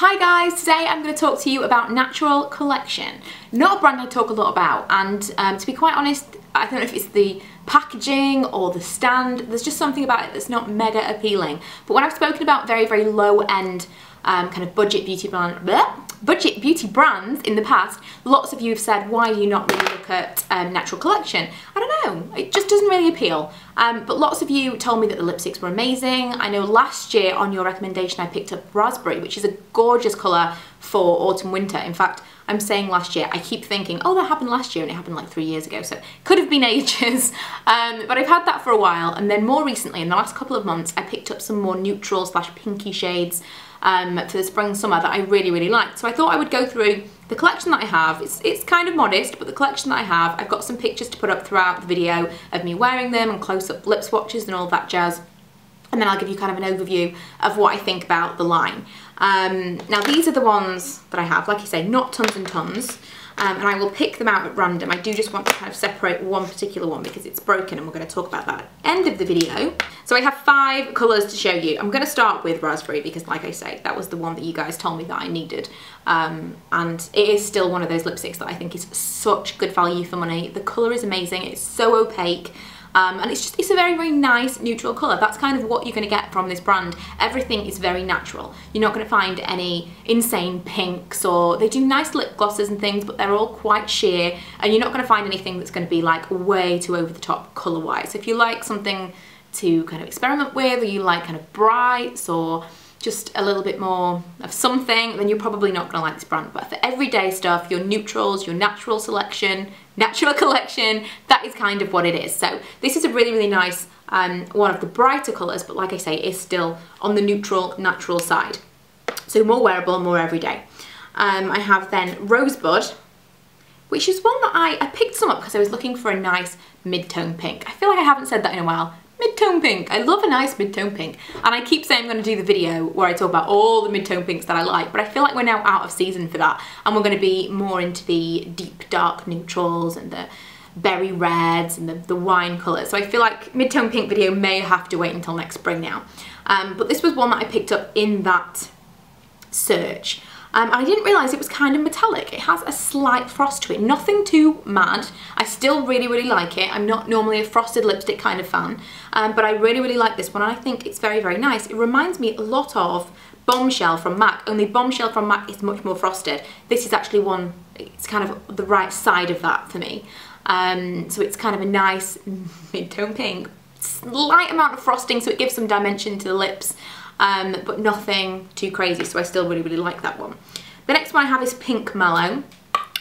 Hi guys, today I'm going to talk to you about Natural Collection. Not a brand I talk a lot about, and to be quite honest, I don't know if it's the packaging or the stand, there's just something about it that's not mega appealing. But when I've spoken about very low end kind of budget beauty brands in the past, lots of you have said, why do you not really look at Natural Collection? I don't know, it just doesn't really appeal. But lots of you told me that the lipsticks were amazing. I know last year on your recommendation I picked up Raspberry, which is a gorgeous colour for autumn winter. In fact, I'm saying last year, I keep thinking, oh, that happened last year, and it happened like 3 years ago, so it could have been ages. But I've had that for a while, and then more recently, in the last couple of months, I picked up some more neutral / pinky shades for the spring summer that I really liked. So I thought I would go through the collection that I have. It's kind of modest, but the collection that I have, I've got some pictures to put up throughout the video of me wearing them and close-up lip swatches and all that jazz. And then I'll give you kind of an overview of what I think about the line. Now these are the ones that I have, like I say, not tons and tons. And I will pick them out at random. I do just want to kind of separate one particular one because it's broken, and we're going to talk about that at the end of the video. So I have 5 colours to show you. I'm going to start with Raspberry because, like I say, that was the one that you guys told me that I needed. And it is still one of those lipsticks that I think is such good value for money. The colour is amazing. It's so opaque. And it's a very nice neutral colour. That's kind of what you're going to get from this brand. Everything is very natural. You're not going to find any insane pinks, or they do nice lip glosses and things, but they're all quite sheer, and you're not going to find anything that's going to be like way too over the top colour wise. If you like something to kind of experiment with, or you like kind of brights or just a little bit more of something, then you're probably not gonna like this brand. But for everyday stuff, your neutrals, your natural collection, that is kind of what it is. So this is a really nice one of the brighter colours, but like I say, it's still on the neutral, natural side. So more wearable, more everyday. I have then Rosebud, which is one that I picked some up because I was looking for a nice mid-tone pink. I feel like I haven't said that in a while. Mid-tone pink. I love a nice mid-tone pink, and I keep saying I'm going to do the video where I talk about all the mid-tone pinks that I like, but I feel like we're now out of season for that, and we're going to be more into the deep dark neutrals and the berry reds and the wine colours. So I feel like mid-tone pink video may have to wait until next spring now. But this was one that I picked up in that search. I didn't realise it was kind of metallic. It has a slight frost to it, nothing too mad. I still really like it. I'm not normally a frosted lipstick kind of fan, but I really like this one, and I think it's very nice. It reminds me a lot of Bombshell from MAC, only Bombshell from MAC is much more frosted. This is actually one, it's kind of the right side of that for me. So it's kind of a nice mid-tone pink, slight amount of frosting, so it gives some dimension to the lips. But nothing too crazy, so I still really like that one. The next one I have is Pink Mallow.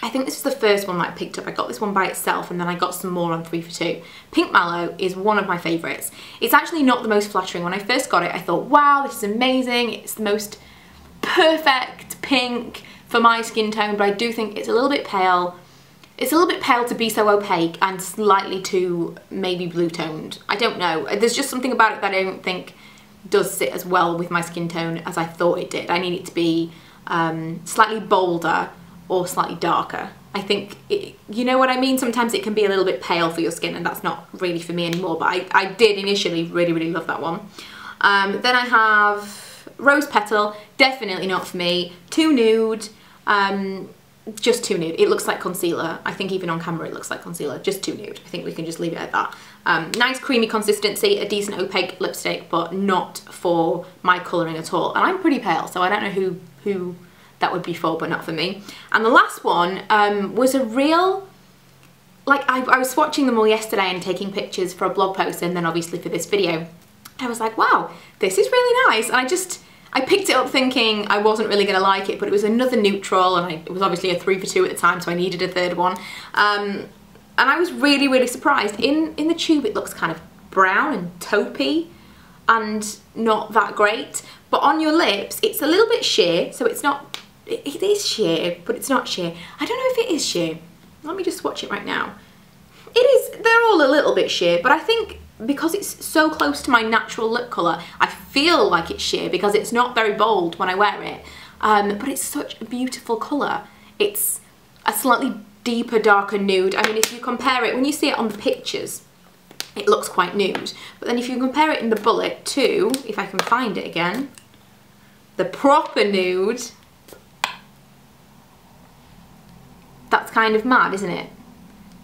I think this is the first one that I picked up. I got this one by itself, and then I got some more on 3 for 2. Pink Mallow is one of my favourites. It's actually not the most flattering. When I first got it, I thought, wow, this is amazing. It's the most perfect pink for my skin tone, but I do think it's a little bit pale. It's a little bit pale to be so opaque, and slightly too maybe blue toned. I don't know. There's just something about it that I don't think does sit as well with my skin tone as I thought it did. I need it to be slightly bolder or slightly darker. I think, you know what I mean? Sometimes it can be a little bit pale for your skin, and that's not really for me anymore, but I did initially really love that one. Then I have Rose Petal, definitely not for me. Too nude, just too nude. It looks like concealer. I think even on camera it looks like concealer, just too nude. I think we can just leave it at that. Nice creamy consistency, a decent opaque lipstick, but not for my colouring at all. And I'm pretty pale, so I don't know who that would be for, but not for me. And the last one was a real, like I was swatching them all yesterday and taking pictures for a blog post, and then obviously for this video. I was like, wow, this is really nice. And I picked it up thinking I wasn't really going to like it, but it was another neutral, and it was obviously a 3 for 2 at the time, so I needed a third one. And I was really surprised. In the tube it looks kind of brown and taupey and not that great, but on your lips it's a little bit sheer, so it's not, it is sheer, but it's not sheer. I don't know if it is sheer. Let me just swatch it right now. It is, they're all a little bit sheer, but I think because it's so close to my natural lip colour, I feel like it's sheer because it's not very bold when I wear it. But it's such a beautiful colour. It's a slightly deeper, darker nude. I mean, if you compare it, when you see it on the pictures, it looks quite nude. But then if you compare it in the bullet to, if I can find it again, the proper nude, That's kind of mad, isn't it?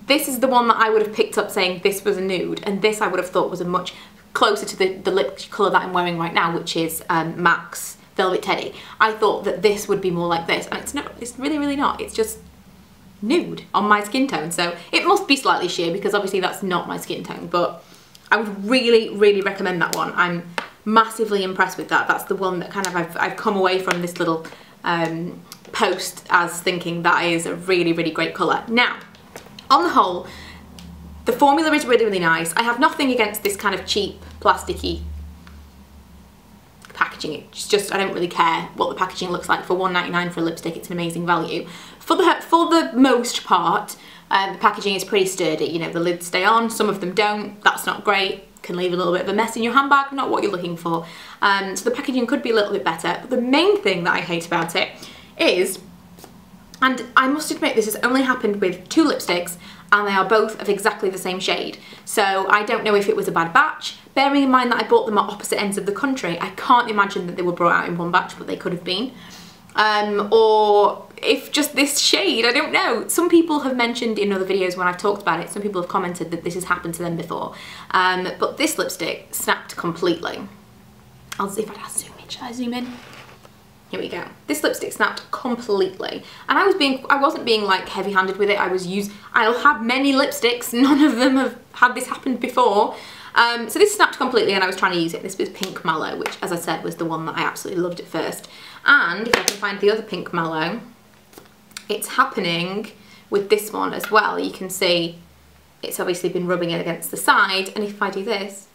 This is the one that I would have picked up saying this was a nude, and this I would have thought was a much closer to the lip colour that I'm wearing right now, which is MAC's Velvet Teddy. I thought that this would be more like this, and it's not. It's really, really not. It's just nude on my skin tone, so it must be slightly sheer because obviously that's not my skin tone, but I would really, really recommend that one. I'm massively impressed with that. That's the one that kind of I've come away from this little post as thinking that is a really, really great colour. Now, on the whole, the formula is really, really nice. I have nothing against this kind of cheap, plasticky packaging. It's just, I don't really care what the packaging looks like. For $1.99 for a lipstick, it's an amazing value. For the most part, the packaging is pretty sturdy. You know, the lids stay on, some of them don't. That's not great. Can leave a little bit of a mess in your handbag, not what you're looking for. So the packaging could be a little bit better. But the main thing that I hate about it is, and I must admit this has only happened with 2 lipsticks, and they are both of exactly the same shade. So I don't know if it was a bad batch. Bearing in mind that I bought them at opposite ends of the country, I can't imagine that they were brought out in one batch, but they could have been. Or if just this shade, I don't know. Some people have mentioned in other videos when I've talked about it, some people have commented that this has happened to them before. But this lipstick snapped completely. I'll see if I zoom in. Should I zoom in? Here we go. This lipstick snapped completely, and I wasn't being like heavy-handed with it. I'll have many lipsticks. None of them have had this happen before. So this snapped completely, and I was trying to use it. This was Pink Mallow, which, as I said, was the one that I absolutely loved at first. And if I can find the other Pink Mallow, it's happening with this one as well. You can see it's obviously been rubbing it against the side, and if I do this,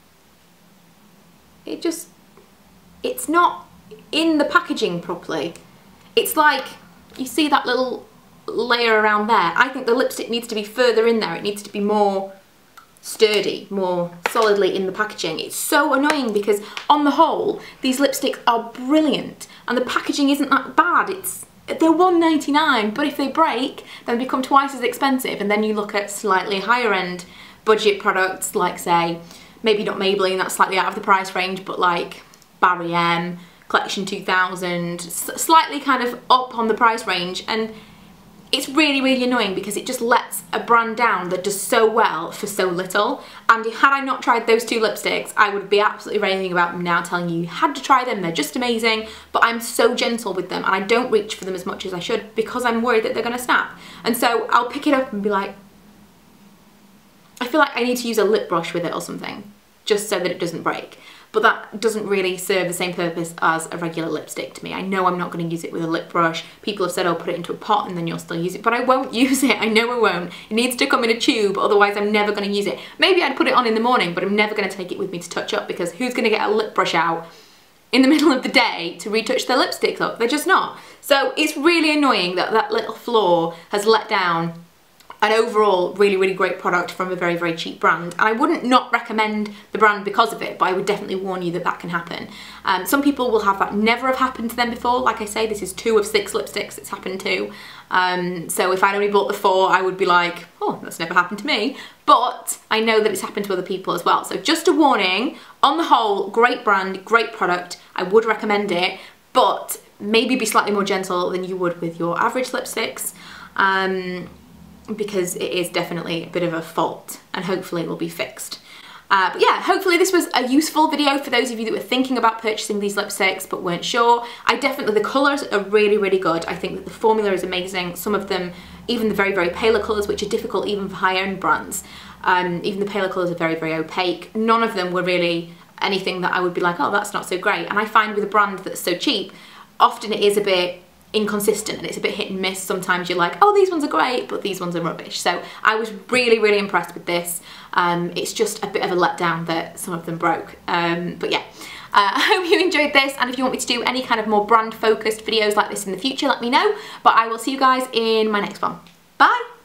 it's not in the packaging properly. It's like, you see that little layer around there? I think the lipstick needs to be further in there. It needs to be more sturdy, more solidly in the packaging. It's so annoying because on the whole, these lipsticks are brilliant and the packaging isn't that bad. They're $1.99, but if they break, then they become twice as expensive, and then you look at slightly higher end budget products like, say, maybe not Maybelline, that's slightly out of the price range, but like Barry M, Collection 2000, slightly kind of up on the price range, and it's really, really annoying because it just lets a brand down that does so well for so little. And had I not tried those 2 lipsticks, I would be absolutely raving about them now, telling you had to try them, they're just amazing, but I'm so gentle with them and I don't reach for them as much as I should because I'm worried that they're gonna snap. And so I'll pick it up and be like, I feel like I need to use a lip brush with it or something, just so that it doesn't break. But that doesn't really serve the same purpose as a regular lipstick to me. I know I'm not going to use it with a lip brush. People have said, oh, put it into a pot and then you'll still use it, but I won't use it. I know I won't. It needs to come in a tube, otherwise I'm never going to use it. Maybe I'd put it on in the morning, but I'm never going to take it with me to touch up, because who's going to get a lip brush out in the middle of the day to retouch their lipsticks up? They're just not. So it's really annoying that that little flaw has let down an overall really, really great product from a very, very cheap brand. And I wouldn't not recommend the brand because of it, but I would definitely warn you that that can happen. Some people will have that never have happened to them before. Like I say, this is 2 of 6 lipsticks it's happened to. So if I'd only bought the 4, I would be like, oh, that's never happened to me. But I know that it's happened to other people as well. So just a warning, on the whole, great brand, great product. I would recommend it, but maybe be slightly more gentle than you would with your average lipsticks. Because it is definitely a bit of a fault, and hopefully it will be fixed. But yeah, hopefully this was a useful video for those of you that were thinking about purchasing these lipsticks but weren't sure. The colours are really, really good. I think that the formula is amazing. Some of them, even the very, very paler colours, which are difficult even for high-end brands, even the paler colours are very, very opaque. None of them were really anything that I would be like, oh, that's not so great. And I find with a brand that's so cheap, often it is a bit inconsistent and it's a bit hit and miss. Sometimes you're like, oh, these ones are great, but these ones are rubbish. So I was really, really impressed with this. It's just a bit of a letdown that some of them broke. But yeah, I hope you enjoyed this, and if you want me to do any kind of more brand focused videos like this in the future, let me know. But I will see you guys in my next one. Bye!